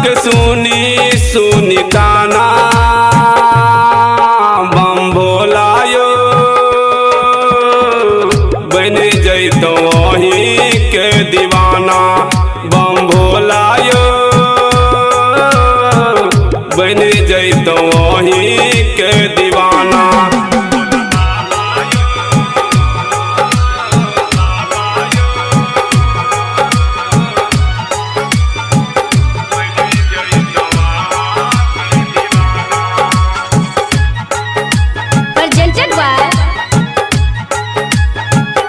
के सुनी सुनी ताना बम भोलायो बन जैतो वही के दीवाना बम भोलायो बन जैतो वही के दीवाना। Presented by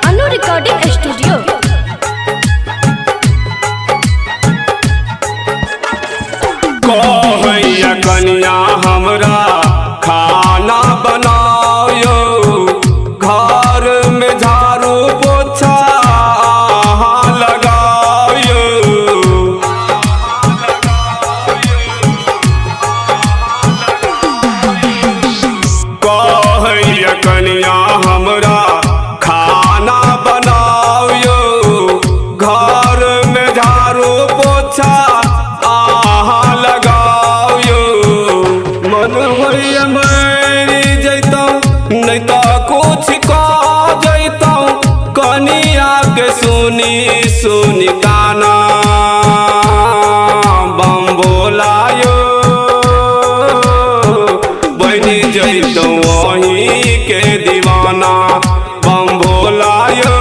Anu Recording Studio। कहैया कन्या हमरा खाना बनायो घर में झाड़ू पोछा लगायो। कहैया कन्या हमरा खाना बनायो घर में झाड़ू पोछा मन भैया मर जैतौ नहीं तो कुछ कह जैतौ कनिया के सुनी सुनी गाना बम भोलायो बन जैतौ वही के दीवाना बम भोलायो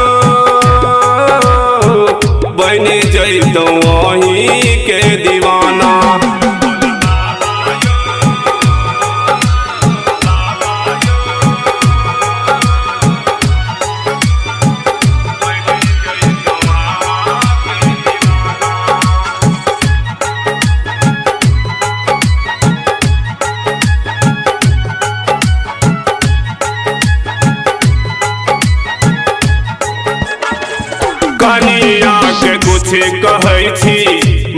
बन जैतौ वही के दीवाना। कनिया के कुछ कहै छी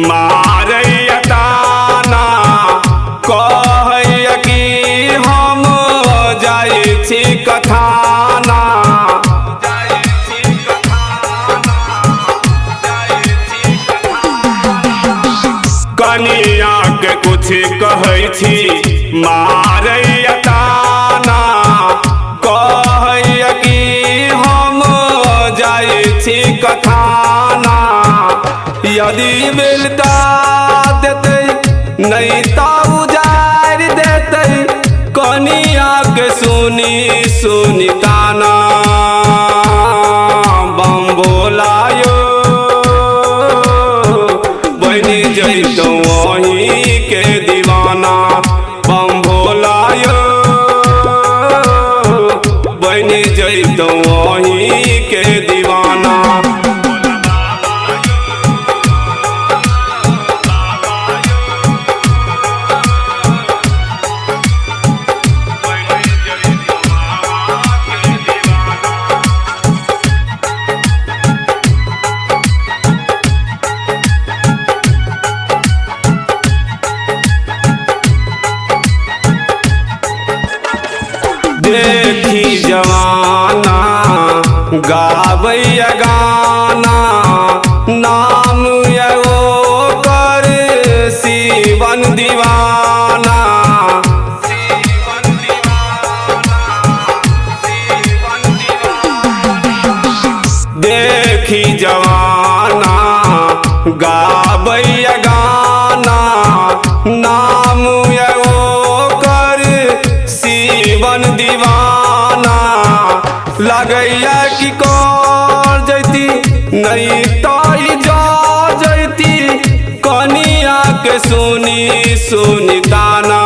मारैया ताना कहैया कि हम जाइ छी कथाना। कनिया के कुछ कहै छी मारैया ताना कहैया कि हम जाइ छी कथाना। यदि मिलता देते नहीं तो उजाड़ देते कनिया के सुनी सुनी ताना बम भोलायो बन जैतौ वही के दीवाना बम भोलायो बन जैतौ वही के दीवाना। देखी जवाना गावैया गाना नाम एगो कर शिवन दीवाना। देखी जवाना गावैया गाना नाम एगो कर शिवन दीवाना। लगैया कि कर जैती नहीं तो जा जैती कनिया के सुनी सुनी ताना